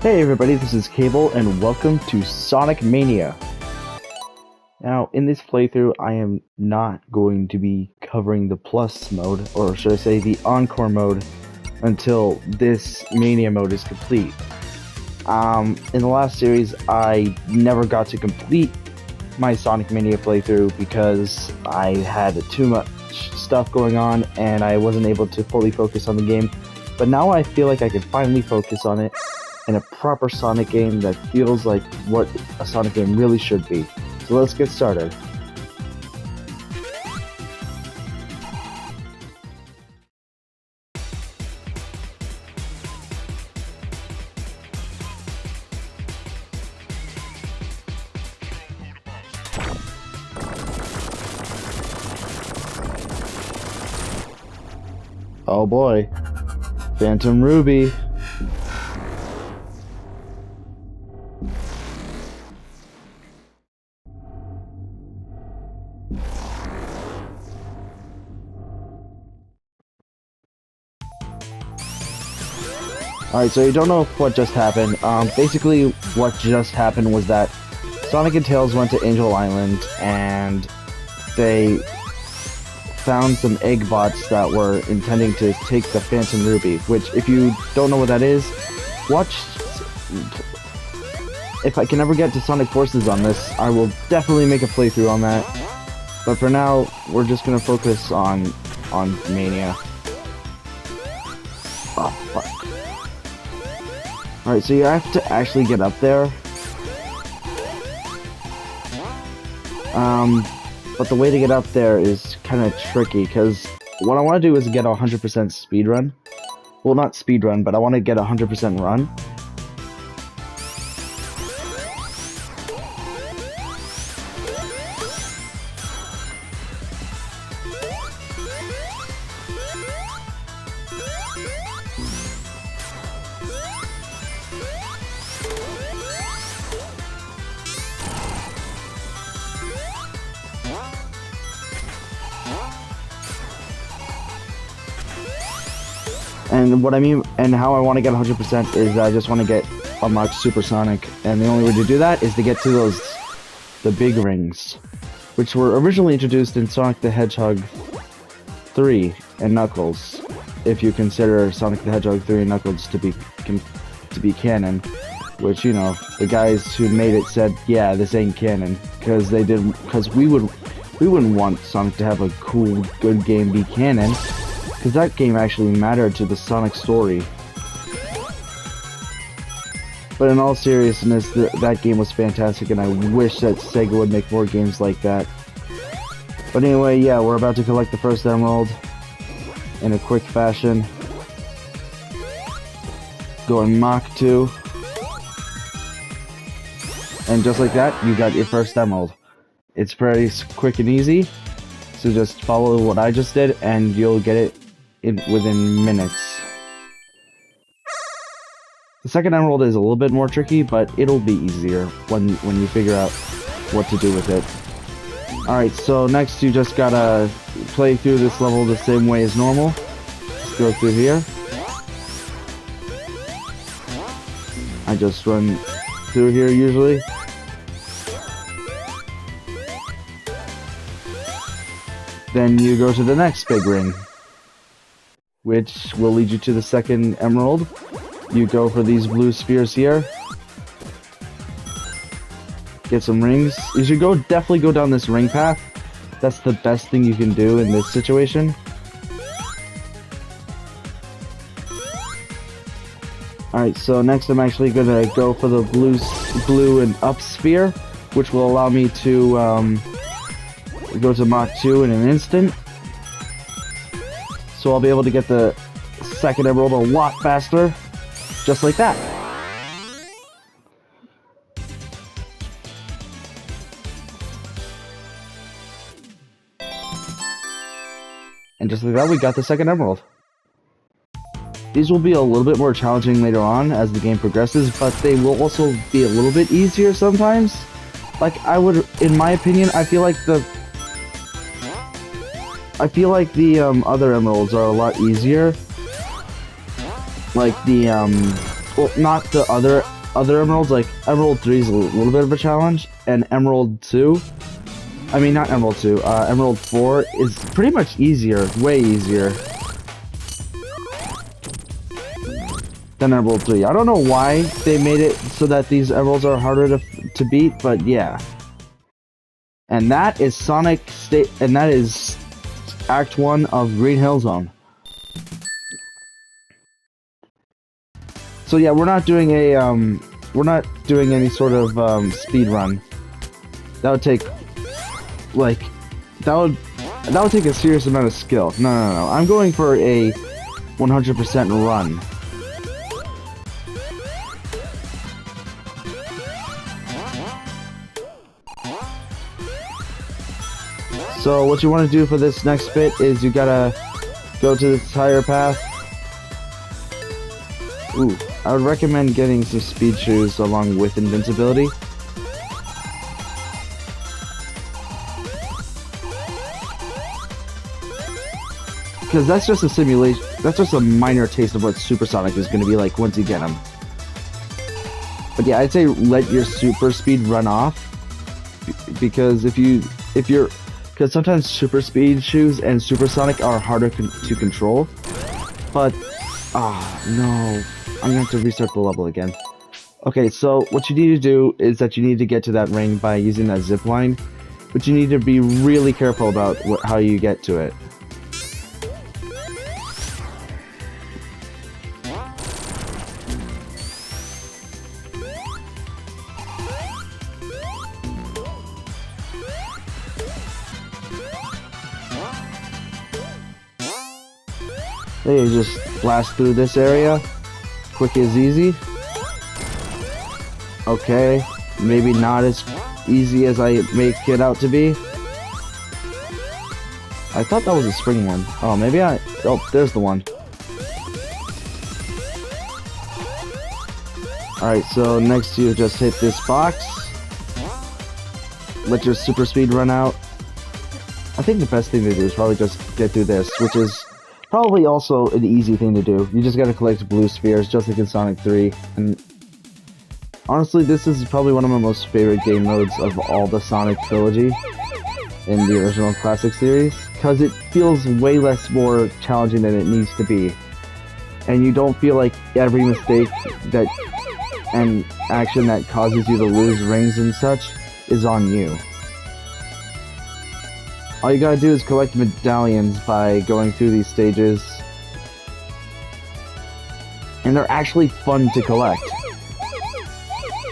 Hey everybody, this is Kable, and welcome to Sonic Mania. Now, in this playthrough, I am not going to be covering the Plus mode, or should I say the Encore mode, until this Mania mode is complete. In the last series, I never got to complete my Sonic Mania playthrough because I had too much stuff going on and I wasn't able to fully focus on the game. But now I feel like I can finally focus on it in a proper Sonic game that feels like what a Sonic game really should be. So let's get started. Oh boy, Phantom Ruby. Alright, so you don't know what just happened. Basically, what just happened was that Sonic and Tails went to Angel Island, and they found some egg bots that were intending to take the Phantom Ruby, which, if you don't know what that is, watch... If I can ever get to Sonic Forces on this, I will definitely make a playthrough on that. But for now, we're just gonna focus on Mania. Oh, fuck. Alright, so you have to actually get up there. But the way to get up there is kind of tricky, because what I want to do is get a 100% speedrun. Well, not speedrun, but I want to get a 100% run. And what I mean, and how I want to get 100% is I just want to get unlocked Supersonic, and the only way to do that is to get to the big rings, which were originally introduced in Sonic the Hedgehog 3 and Knuckles, if you consider Sonic the Hedgehog 3 and Knuckles to be canon, which, you know, the guys who made it said, yeah, this ain't canon, because we wouldn't want Sonic to have a cool, good game be canon. Because that game actually mattered to the Sonic story. But in all seriousness, that game was fantastic, and I wish that Sega would make more games like that. But anyway, yeah, we're about to collect the first emerald in a quick fashion. Going Mach 2. And just like that, you got your first emerald. It's pretty quick and easy, so just follow what I just did, and you'll get it within minutes. The second emerald is a little bit more tricky, but it'll be easier when you figure out what to do with it. Alright, so next you just gotta play through this level the same way as normal. Just go through here. I just run through here usually. Then you go to the next big ring, which will lead you to the second emerald. You go for these blue spheres here. Get some rings. You should definitely go down this ring path. That's the best thing you can do in this situation. Alright, so next I'm actually gonna go for the blue and up sphere, which will allow me to go to Mach 2 in an instant. So I'll be able to get the second emerald a lot faster, just like that. And just like that, we got the second emerald. These will be a little bit more challenging later on as the game progresses, but they will also be a little bit easier sometimes. Like, in my opinion, I feel like the other emeralds are a lot easier. Like the, well, not the other other emeralds, like Emerald 3 is a little bit of a challenge, and Emerald 2, I mean not Emerald 2, Emerald 4 is pretty much easier, way easier than Emerald 3. I don't know why they made it so that these emeralds are harder to beat, but yeah. And that is and that is Act 1 of Green Hill Zone. So yeah, we're not doing any sort of speed run. That would take like that would take a serious amount of skill. No. I'm going for a 100% run. So what you want to do for this next bit is you gotta go to this higher path. Ooh, I would recommend getting some speed shoes along with invincibility. Because that's just a simulation, that's just a minor taste of what Supersonic is going to be like once you get them. But yeah, I'd say let your super speed run off. Because because sometimes super speed shoes and Supersonic are harder to control. But, no. I'm gonna have to restart the level again. Okay, so what you need to do is that you need to get to that ring by using that zip line, but you need to be really careful about how you get to it. Then you just blast through this area. Quick as easy. Okay, maybe not as easy as I make it out to be. I thought that was a spring one. Oh, maybe oh, there's the one. Alright, so next you just hit this box. Let your super speed run out. I think the best thing to do is probably just get through this, which is probably also an easy thing to do. You just gotta collect blue spheres, just like in Sonic 3. And honestly, this is probably one of my most favorite game modes of all the Sonic trilogy in the original classic series, because it feels way more challenging than it needs to be. And you don't feel like every mistake and action that causes you to lose rings and such is on you. All you gotta do is collect medallions by going through these stages. And they're actually fun to collect.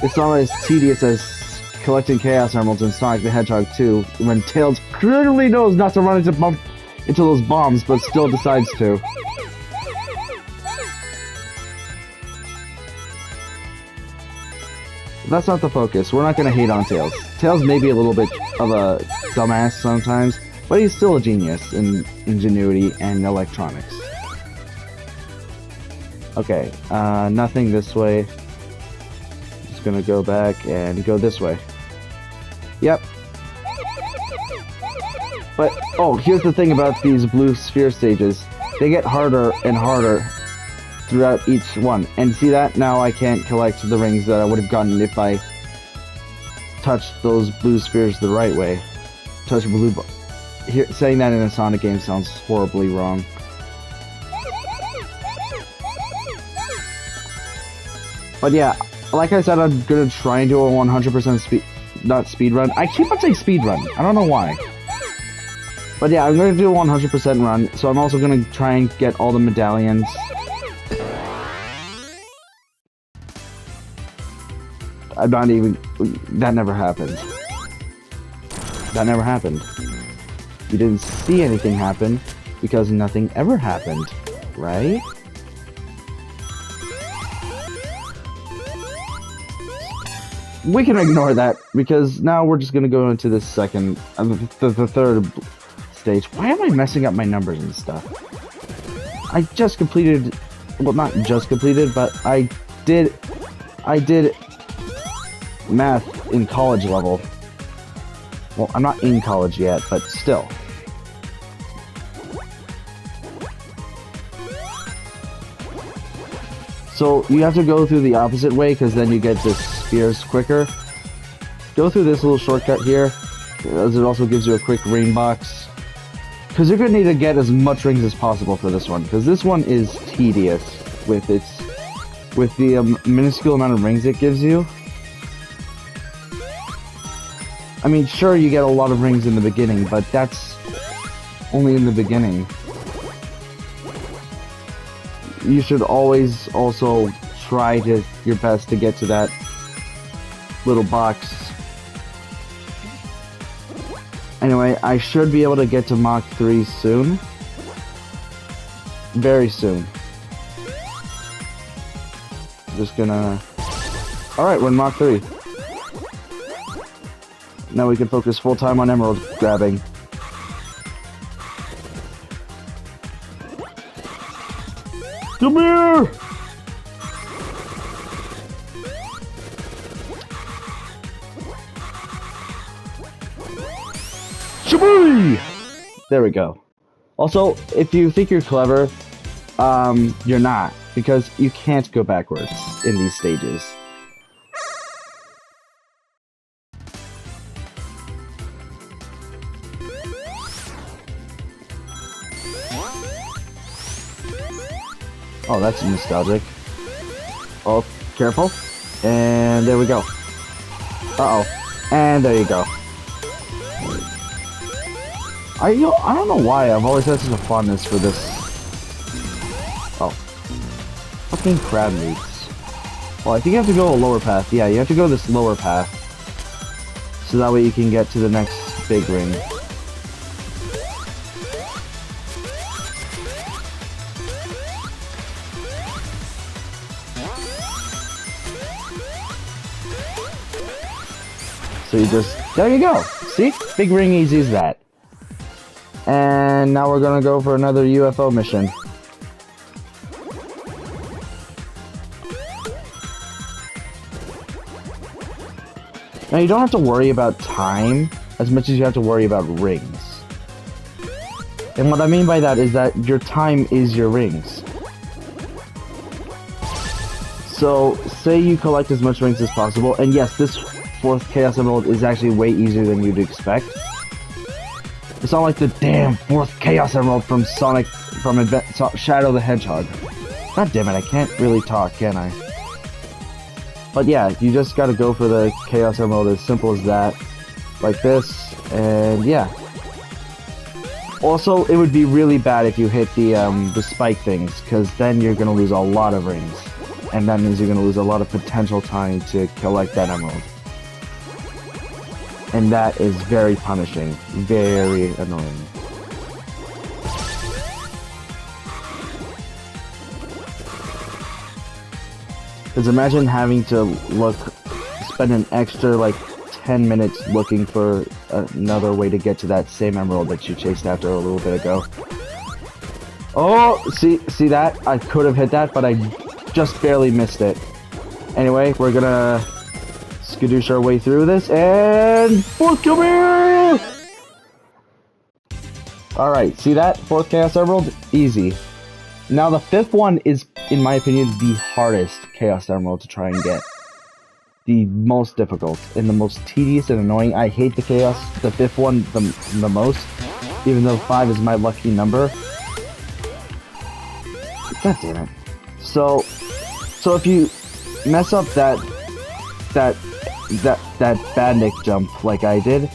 It's not as tedious as collecting Chaos Emeralds in Sonic the Hedgehog 2, when Tails clearly knows not to run into those bombs, but still decides to. That's not the focus. We're not gonna hate on Tails. Tails may be a little bit of a dumbass sometimes, but he's still a genius in ingenuity and electronics. Okay, nothing this way. Just gonna go back and go this way. Yep. But, oh, here's the thing about these blue sphere stages. They get harder and harder throughout each one. And see that? Now I can't collect the rings that I would have gotten if I touched those blue spheres the right way. Touch blue... saying that in a Sonic game sounds horribly wrong. But yeah, like I said, I'm gonna try and do a 100% not speed run. I keep on saying speed run. I don't know why. But yeah, I'm gonna do a 100% run, so I'm also gonna try and get all the medallions. I'm not even... that never happened. That never happened. You didn't see anything happen, because nothing ever happened, right? We can ignore that, because now we're just gonna go into the second... the third stage. Why am I messing up my numbers and stuff? I just completed... well, not just completed, but I did math in college level. Well, I'm not in college yet, but still. So you have to go through the opposite way because then you get the spears quicker. Go through this little shortcut here, as it also gives you a quick ring box. Because you're going to need to get as much rings as possible for this one, because this one is tedious with the minuscule amount of rings it gives you. I mean, sure, you get a lot of rings in the beginning, but that's only in the beginning. You should always also try your best to get to that little box. Anyway, I should be able to get to Mach 3 soon. Very soon. Just gonna... Alright, we're in Mach 3. Now we can focus full time on emerald grabbing. Come here! Shabooey! There we go. Also, if you think you're clever, you're not, because you can't go backwards in these stages. Oh, that's nostalgic. Oh, careful. And there we go. Uh-oh. And there you go. I don't know why I've always had such a fondness for this. Oh. Fucking crab meats. Well, I think you have to go a lower path. Yeah, you have to go this lower path. So that way you can get to the next big ring. So you just, there you go. See? Big ring, easy as that. And now we're gonna go for another UFO mission. Now you don't have to worry about time as much as you have to worry about rings. And what I mean by that is that your time is your rings. So, say you collect as much rings as possible, and yes, this 4th Chaos Emerald is actually way easier than you'd expect. It's not like the damn 4th Chaos Emerald from Shadow the Hedgehog. God damn it, I can't really talk, can I? But yeah, you just gotta go for the Chaos Emerald, as simple as that. Like this, and yeah. Also, it would be really bad if you hit the spike things, because then you're gonna lose a lot of rings. And that means you're gonna lose a lot of potential time to collect that emerald. And that is very punishing. Very annoying. Because imagine having to spend an extra like 10 minutes looking for another way to get to that same emerald that you chased after a little bit ago. Oh, see that? I could have hit that, but I just barely missed it. Anyway, we're gonna skadoosh our way through this, and 4th, come here! Alright, see that? 4th Chaos Emerald? Easy. Now the 5th one is, in my opinion, the hardest Chaos Emerald to try and get. The most difficult, and the most tedious and annoying. I hate the 5th one the most, even though 5 is my lucky number. God damn it. So if you mess up that bandit jump like I did,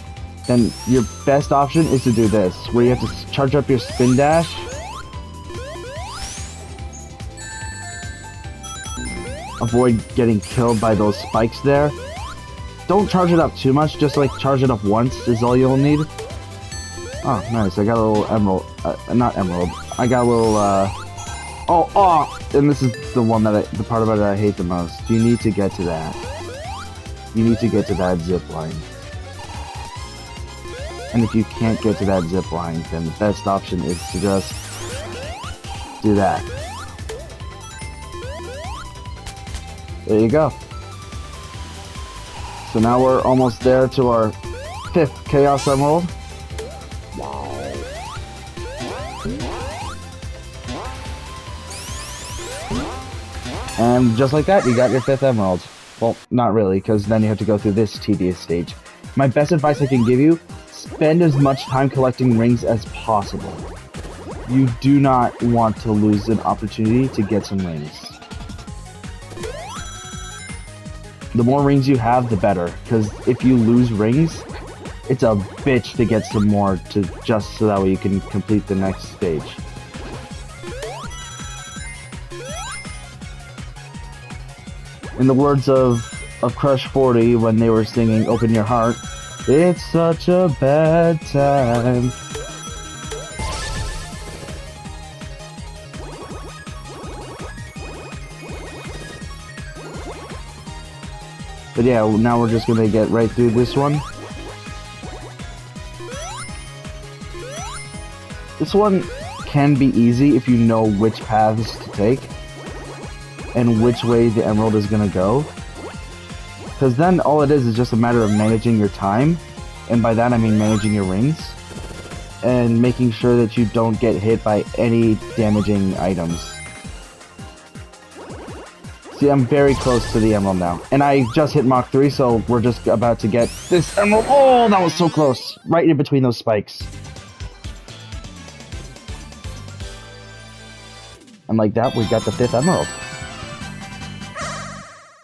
then your best option is to do this, where you have to charge up your spin dash. Avoid getting killed by those spikes there. Don't charge it up too much, just like charge it up once is all you'll need. Oh, nice, I got a little emerald, not emerald, I got a little, and this is the one the part about it I hate the most. You need to get to that. You need to get to that zip line. And if you can't get to that zip line, then the best option is to just do that. There you go. So now we're almost there to our 5th Chaos Emerald. And just like that, you got your 5th emerald. Well, not really, because then you have to go through this tedious stage. My best advice I can give you, spend as much time collecting rings as possible. You do not want to lose an opportunity to get some rings. The more rings you have, the better, because if you lose rings, it's a bitch to get some more just so that way you can complete the next stage. In the words of Crush 40 when they were singing Open Your Heart, it's such a bad time. But yeah, now we're just gonna get right through this one. This one can be easy if you know which paths to take and which way the emerald is gonna go. Because then all it is just a matter of managing your time, and by that I mean managing your rings, and making sure that you don't get hit by any damaging items. See, I'm very close to the emerald now. And I just hit Mach 3, so we're just about to get this emerald. Oh, that was so close. Right in between those spikes. And like that, we got the 5th emerald.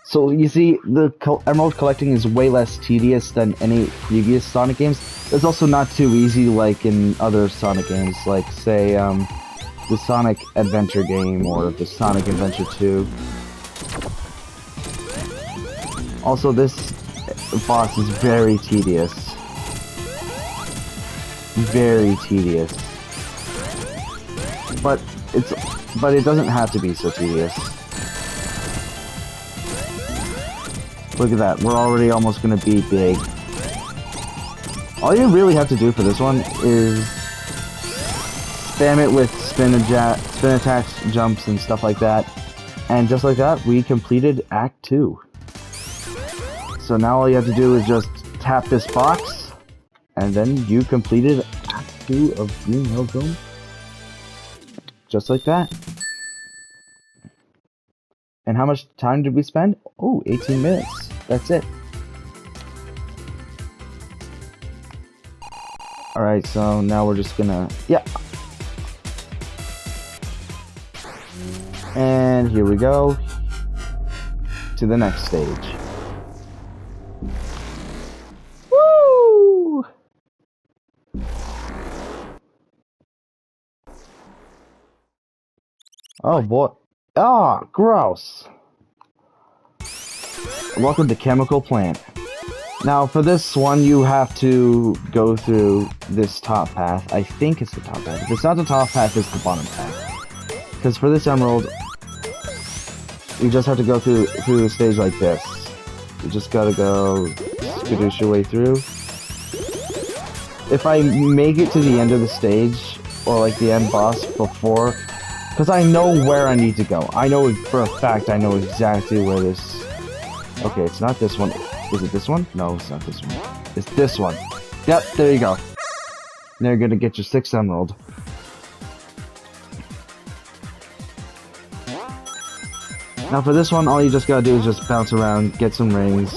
So you see, the emerald collecting is way less tedious than any previous Sonic games. It's also not too easy like in other Sonic games, like say the Sonic Adventure game or the Sonic Adventure 2. Also, this boss is very tedious. Very tedious. But it doesn't have to be so tedious. Look at that, we're already almost gonna beat Big. All you really have to do for this one is spam it with spin attacks, jumps, and stuff like that. And just like that, we completed Act 2. So now all you have to do is just tap this box, and then you completed Act 2 of Green Hill Zone. Just like that. And how much time did we spend? Oh, 18 minutes. That's it. Alright, so now we're just gonna... Yeah. And here we go. To the next stage. Woo! Oh boy. Ah, gross. Welcome to Chemical Plant. Now, for this one, you have to go through this top path. I think it's the top path. If it's not the top path, it's the bottom path. Because for this emerald, you just have to go through the stage like this. You just gotta go skadoosh your way through. If I make it to the end of the stage, or like the end boss before, because I know where I need to go. I know for a fact I know exactly where this... Okay, it's not this one. Is it this one? No, it's not this one. It's this one. Yep, there you go. Now you're gonna get your 6th emerald. Now for this one, all you just gotta do is just bounce around, get some rings.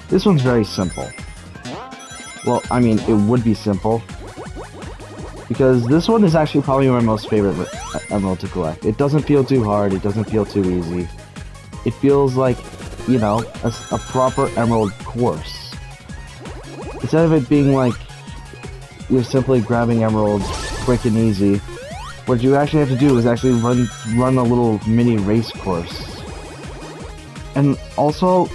This one's very simple. Well, I mean, it would be simple. Because this one is actually probably my most favorite emerald to collect. It doesn't feel too hard, it doesn't feel too easy. It feels like, you know, a proper emerald course. Instead of it being like, you're simply grabbing emeralds quick and easy, what you actually have to do is actually run a little mini race course. And also,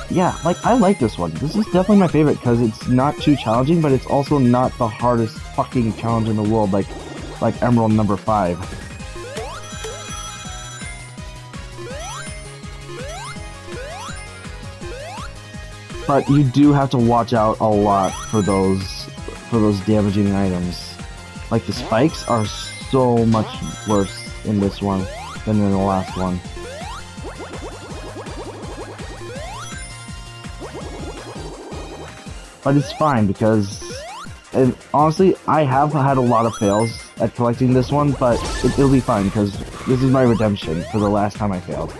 yeah, like, I like this one. This is definitely my favorite because it's not too challenging, but it's also not the hardest fucking challenge in the world like Emerald number 5. But you do have to watch out a lot for those damaging items. Like the spikes are so much worse in this one than in the last one. But it's fine because, and honestly, I have had a lot of fails at collecting this one, but it'll be fine because this is my redemption for the last time I failed.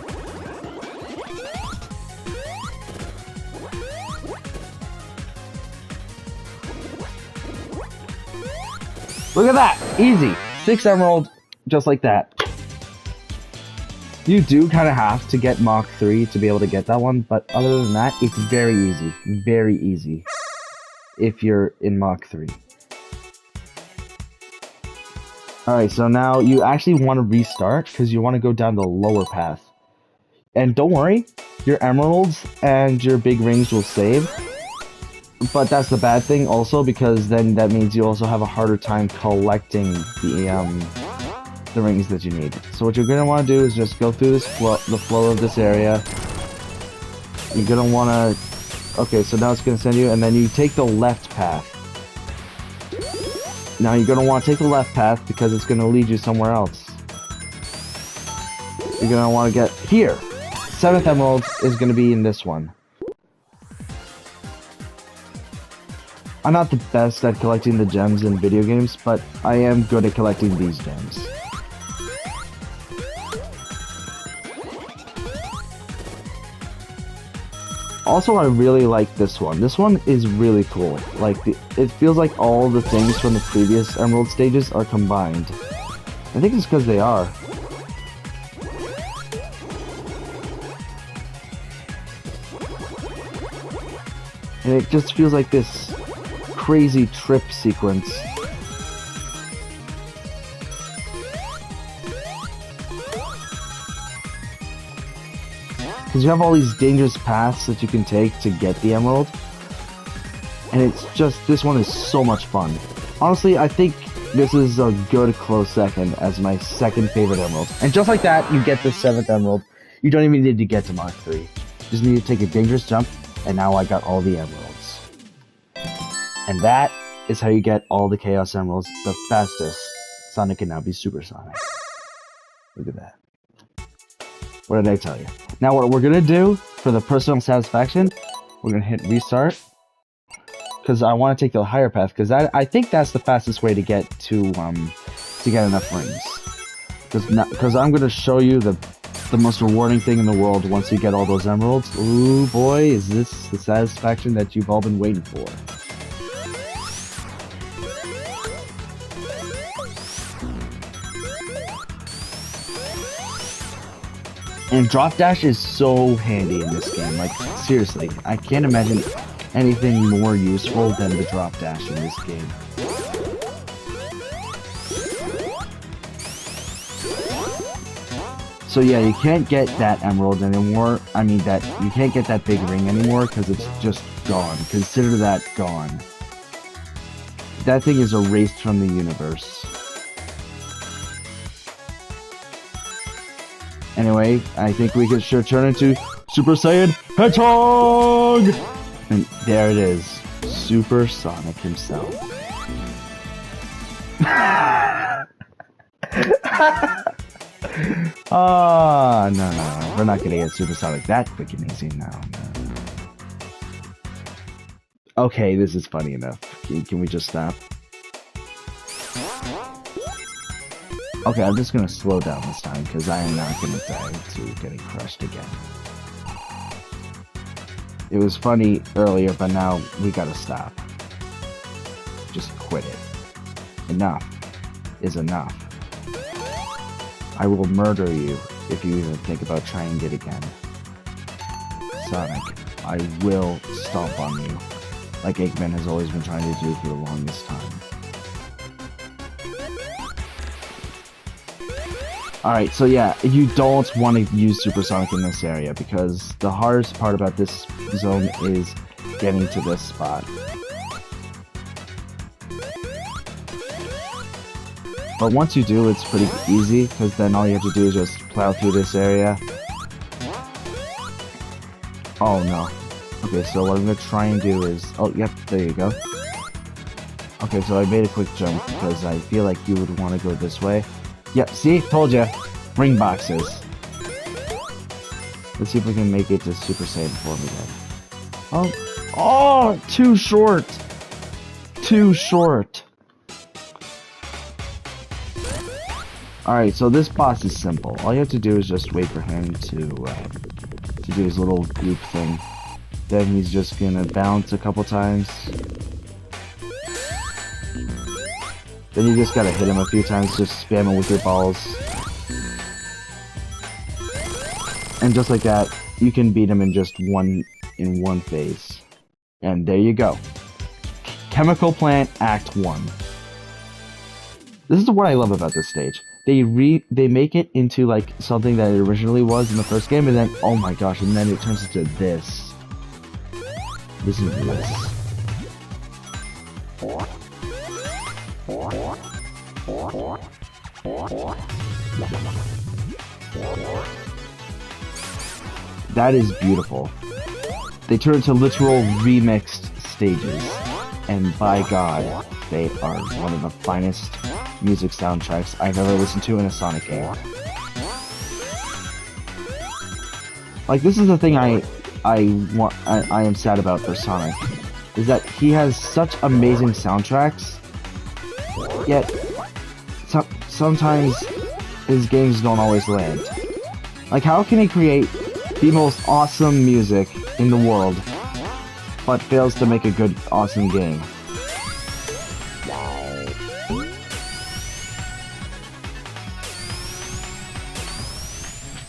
Look at that! Easy! 6 emerald, just like that. You do kind of have to get Mach 3 to be able to get that one, but other than that, it's very easy. Very easy. If you're in Mach 3. Alright, so now you actually want to restart, because you want to go down the lower path. And don't worry, your emeralds and your big rings will save. But that's the bad thing also, because then that means you also have a harder time collecting the rings that you need. So what you're going to want to do is just go through this the flow of this area. You're going to want to... Okay, so now it's going to send you, and then you take the left path. Now you're going to want to take the left path because it's going to lead you somewhere else. You're going to want to get here. 7th emerald is going to be in this one. I'm not the best at collecting the gems in video games, but I am good at collecting these gems. Also, I really like this one. This one is really cool. Like, it feels like all the things from the previous emerald stages are combined. I think it's because they are. And it just feels like this crazy trip sequence. Because you have all these dangerous paths that you can take to get the emerald. And it's just, this one is so much fun. Honestly, I think this is a good close second as my second favorite emerald. And just like that, you get the 7th emerald. You don't even need to get to Mach 3. You just need to take a dangerous jump, and now I got all the emeralds. And that is how you get all the Chaos Emeralds the fastest. Sonic can now be supersonic. Look at that. What did I tell you? Now what we're gonna do for the personal satisfaction, we're gonna hit restart. Because I want to take the higher path, because I think that's the fastest way to get to get enough rings. Because I'm gonna show you the most rewarding thing in the world once you get all those emeralds. Ooh boy, is this the satisfaction that you've all been waiting for. And drop dash is so handy in this game, like seriously, I can't imagine anything more useful than the drop dash in this game. So yeah, you can't get that emerald anymore, you can't get that big ring anymore because it's just gone. Consider that gone. That thing is erased from the universe. Anyway, I think we could sure turn into Super Saiyan Hedgehog! And there it is. Super Sonic himself. Oh, no. We're not gonna get Super Sonic that quick and easy now. No. Okay, this is funny enough. Can we just stop? Okay, I'm just gonna slow down this time, because I am not gonna die to getting crushed again. It was funny earlier, but now we gotta stop. Just quit it. Enough is enough. I will murder you if you even think about trying it again. Sonic, I will stomp on you, like Eggman has always been trying to do for the longest time. Alright, so yeah, you don't want to use Supersonic in this area, because the hardest part about this zone is getting to this spot. But once you do, it's pretty easy, because then all you have to do is just plow through this area. Oh no. Okay, so what I'm going to try and do is... Oh, yep, there you go. Okay, so I made a quick jump, because I feel like you would want to go this way. Yep, see? Told ya. Ring boxes. Let's see if we can make it to Super Saiyan 4 again. Oh, too short. Too short. Alright, so this boss is simple. All you have to do is just wait for him to do his little goop thing. Then he's just gonna bounce a couple times. Then you just gotta hit him a few times, just spam him with your balls. And just like that, you can beat him in just one phase. And there you go. Chemical Plant Act 1. This is what I love about this stage. They make it into like something that it originally was in the first game, and then oh my gosh, and then it turns into this. Listen to this. That is beautiful. They turn into literal remixed stages, and by God, they are one of the finest music soundtracks I've ever listened to in a Sonic game. Like, this is the thing I am sad about for Sonic, is that he has such amazing soundtracks, yet sometimes his games don't always land. Like, how can he create the most awesome music in the world, but fails to make a good, awesome game?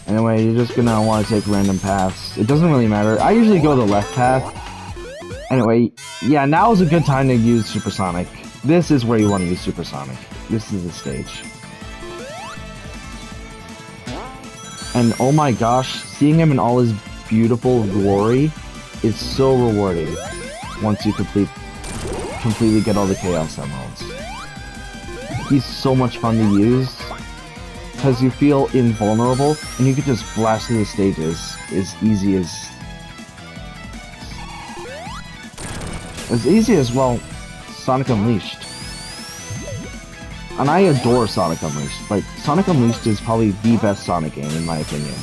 Anyway, you're just gonna want to take random paths. It doesn't really matter. I usually go the left path. Anyway, yeah, now is a good time to use Supersonic. This is where you want to use Supersonic. This is the stage. And oh my gosh, seeing him in all his beautiful glory is so rewarding once you completely get all the Chaos Emeralds. He's so much fun to use, because you feel invulnerable, and you can just blast through the stages as easy as, well, Sonic Unleashed. And I adore Sonic Unleashed. Like, Sonic Unleashed is probably the best Sonic game, in my opinion.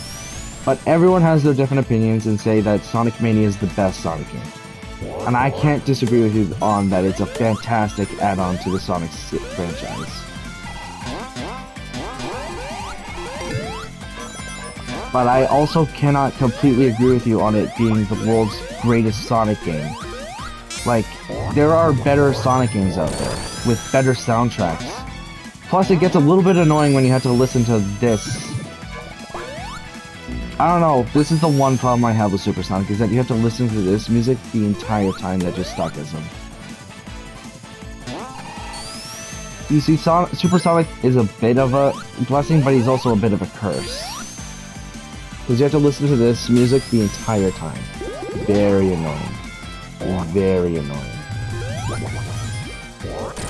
But everyone has their different opinions and say that Sonic Mania is the best Sonic game. And I can't disagree with you on that. It's a fantastic add-on to the Sonic franchise. But I also cannot completely agree with you on it being the world's greatest Sonic game. Like, there are better Sonic games out there, with better soundtracks. Plus, it gets a little bit annoying when you have to listen to this. I don't know, this is the one problem I have with Supersonic, is that you have to listen to this music the entire time that just stuck as him. You see, Supersonic is a bit of a blessing, but he's also a bit of a curse. Because you have to listen to this music the entire time. Very annoying. Very annoying.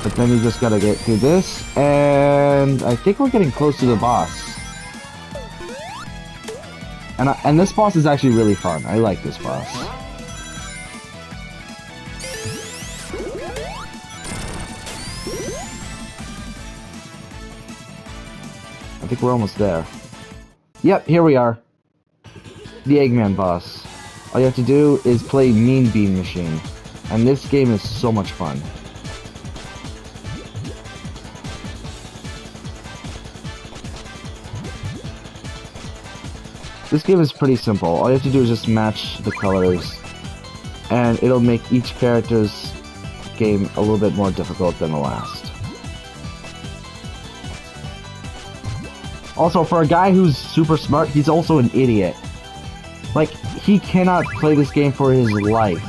But then you just gotta get through this, and I think we're getting close to the boss. And this boss is actually really fun. I like this boss. I think we're almost there. Yep, here we are. The Eggman boss. All you have to do is play Mean Bean Machine. And this game is so much fun. This game is pretty simple. All you have to do is just match the colors, and it'll make each character's game a little bit more difficult than the last. Also, for a guy who's super smart, he's also an idiot. Like, he cannot play this game for his life.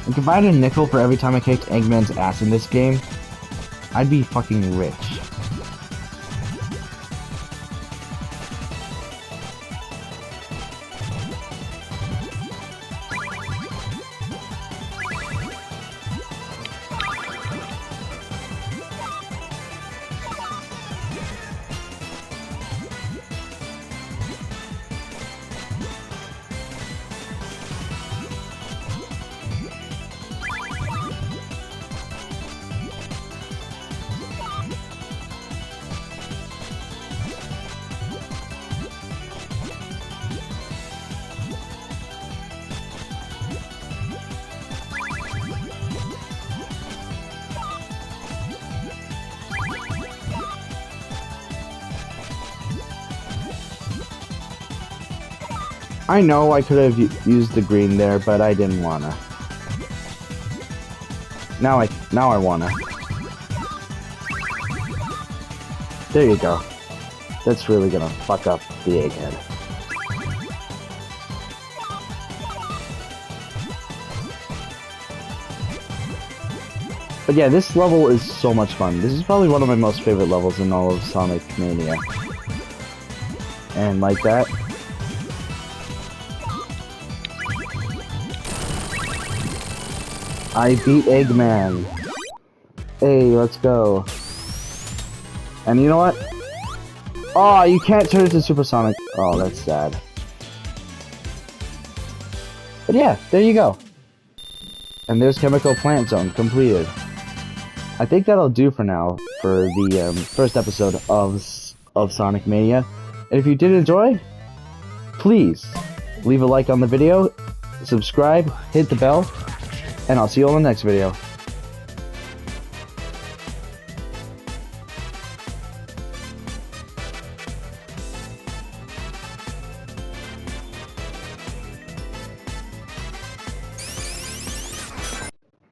Like, if I had a nickel for every time I kicked Eggman's ass in this game, I'd be fucking rich. I know I could have used the green there, but I didn't wanna. Now I wanna. There you go. That's really gonna fuck up the egghead. But yeah, this level is so much fun. This is probably one of my most favorite levels in all of Sonic Mania. And like that. I beat Eggman. Hey, let's go. And you know what? Oh, you can't turn into Supersonic. Oh, that's sad. But yeah, there you go. And there's Chemical Plant Zone completed. I think that'll do for now for the first episode of Sonic Mania. And if you did enjoy, please leave a like on the video, subscribe, hit the bell, and I'll see you all in the next video.